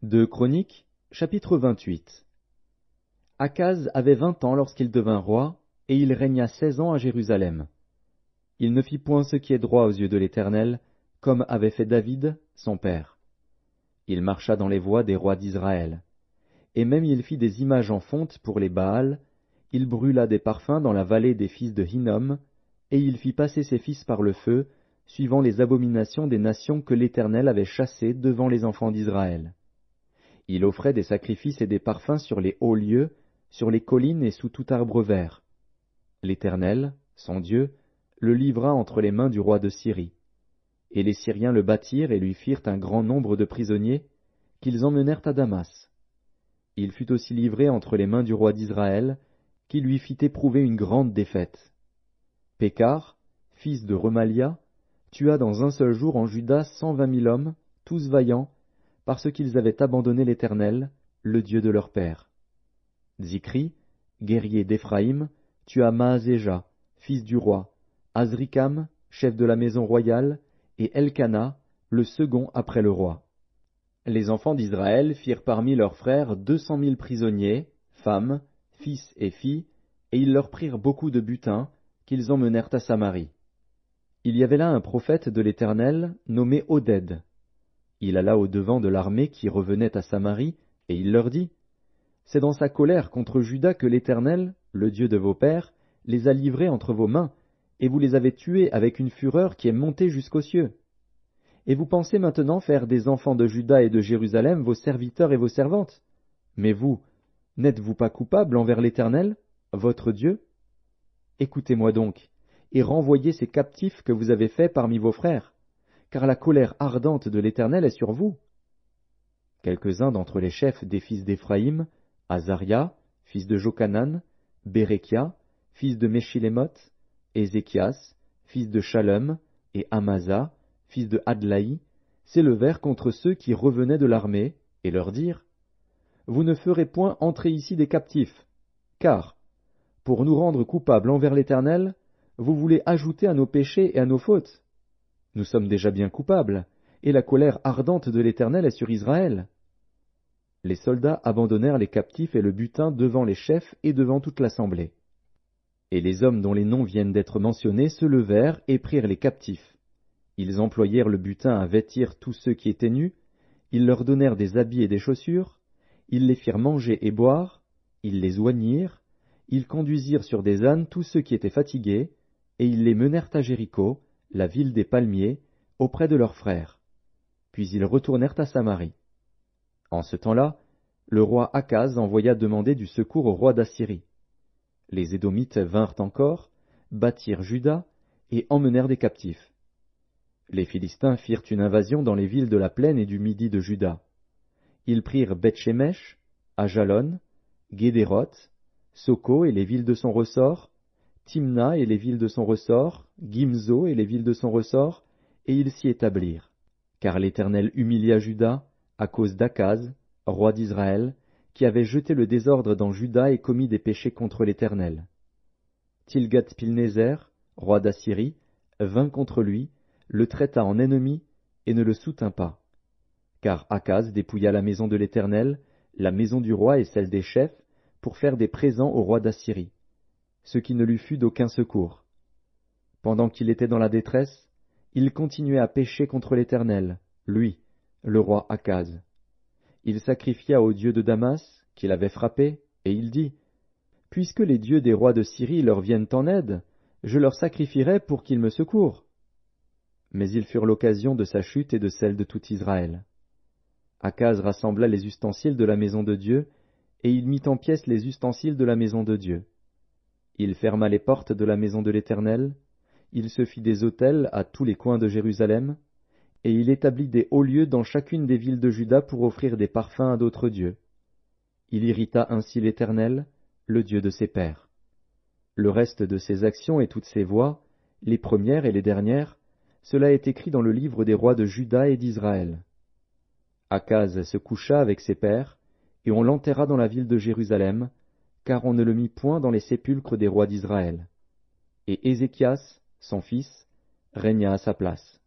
Deux Chroniques, chapitre 28. Akaz avait 20 ans lorsqu'il devint roi, et il régna 16 ans à Jérusalem. Il ne fit point ce qui est droit aux yeux de l'Éternel, comme avait fait David, son père. Il marcha dans les voies des rois d'Israël. Et même il fit des images en fonte pour les Baals, il brûla des parfums dans la vallée des fils de Hinnom, et il fit passer ses fils par le feu, suivant les abominations des nations que l'Éternel avait chassées devant les enfants d'Israël. Il offrait des sacrifices et des parfums sur les hauts lieux, sur les collines et sous tout arbre vert. L'Éternel, son Dieu, le livra entre les mains du roi de Syrie. Et les Syriens le battirent et lui firent un grand nombre de prisonniers, qu'ils emmenèrent à Damas. Il fut aussi livré entre les mains du roi d'Israël, qui lui fit éprouver une grande défaite. Pékar, fils de Remalia, tua dans un seul jour en Juda 120 000 hommes, tous vaillants, parce qu'ils avaient abandonné l'Éternel, le Dieu de leur père. Zikri, guerrier d'Éphraïm, tua Maazéja, fils du roi, Azrikam, chef de la maison royale, et Elkana, le second après le roi. Les enfants d'Israël firent parmi leurs frères 200 000 prisonniers, femmes, fils et filles, et ils leur prirent beaucoup de butin, qu'ils emmenèrent à Samarie. Il y avait là un prophète de l'Éternel, nommé Oded. Il alla au-devant de l'armée qui revenait à Samarie, et il leur dit, « C'est dans sa colère contre Juda que l'Éternel, le Dieu de vos pères, les a livrés entre vos mains, et vous les avez tués avec une fureur qui est montée jusqu'aux cieux. Et vous pensez maintenant faire des enfants de Juda et de Jérusalem vos serviteurs et vos servantes. Mais vous, n'êtes-vous pas coupables envers l'Éternel, votre Dieu? Écoutez-moi donc, et renvoyez ces captifs que vous avez faits parmi vos frères, car la colère ardente de l'Éternel est sur vous. » Quelques-uns d'entre les chefs des fils d'Éphraïm, Azaria, fils de Jochanan, Bérekia, fils de Meshilémoth, Ézéchias, fils de Shallum, et Amasa, fils de Hadlaï, s'élevèrent contre ceux qui revenaient de l'armée, et leur dirent, « Vous ne ferez point entrer ici des captifs, car, pour nous rendre coupables envers l'Éternel, vous voulez ajouter à nos péchés et à nos fautes. Nous sommes déjà bien coupables, et la colère ardente de l'Éternel est sur Israël. » Les soldats abandonnèrent les captifs et le butin devant les chefs et devant toute l'assemblée. Et les hommes dont les noms viennent d'être mentionnés se levèrent et prirent les captifs. Ils employèrent le butin à vêtir tous ceux qui étaient nus, ils leur donnèrent des habits et des chaussures, ils les firent manger et boire, ils les oignirent, ils conduisirent sur des ânes tous ceux qui étaient fatigués, et ils les menèrent à Jéricho, la ville des palmiers, auprès de leurs frères. Puis ils retournèrent à Samarie. En ce temps-là, le roi Akaz envoya demander du secours au roi d'Assyrie. Les Édomites vinrent encore, battirent Juda, et emmenèrent des captifs. Les Philistins firent une invasion dans les villes de la plaine et du midi de Juda. Ils prirent Beth-Shemesh, Ajalon, Guédéroth, Soko et les villes de son ressort, Timna et les villes de son ressort, Gimzo et les villes de son ressort, et ils s'y établirent. Car l'Éternel humilia Juda à cause d'Akaz, roi d'Israël, qui avait jeté le désordre dans Juda et commis des péchés contre l'Éternel. Tilgat-Pilnézer, roi d'Assyrie, vint contre lui, le traita en ennemi et ne le soutint pas. Car Akaz dépouilla la maison de l'Éternel, la maison du roi et celle des chefs, pour faire des présents au roi d'Assyrie, ce qui ne lui fut d'aucun secours. Pendant qu'il était dans la détresse, il continuait à pécher contre l'Éternel, lui, le roi Akaz. Il sacrifia au dieu de Damas, qu'il avait frappé, et il dit, « Puisque les dieux des rois de Syrie leur viennent en aide, je leur sacrifierai pour qu'ils me secourent. » Mais ils furent l'occasion de sa chute et de celle de tout Israël. Akaz rassembla les ustensiles de la maison de Dieu, et il mit en pièces les ustensiles de la maison de Dieu. Il ferma les portes de la maison de l'Éternel, il se fit des autels à tous les coins de Jérusalem, et il établit des hauts lieux dans chacune des villes de Juda pour offrir des parfums à d'autres dieux. Il irrita ainsi l'Éternel, le Dieu de ses pères. Le reste de ses actions et toutes ses voies, les premières et les dernières, cela est écrit dans le livre des rois de Juda et d'Israël. Akaz se coucha avec ses pères, et on l'enterra dans la ville de Jérusalem, car on ne le mit point dans les sépulcres des rois d'Israël. Et Ézéchias, son fils, régna à sa place.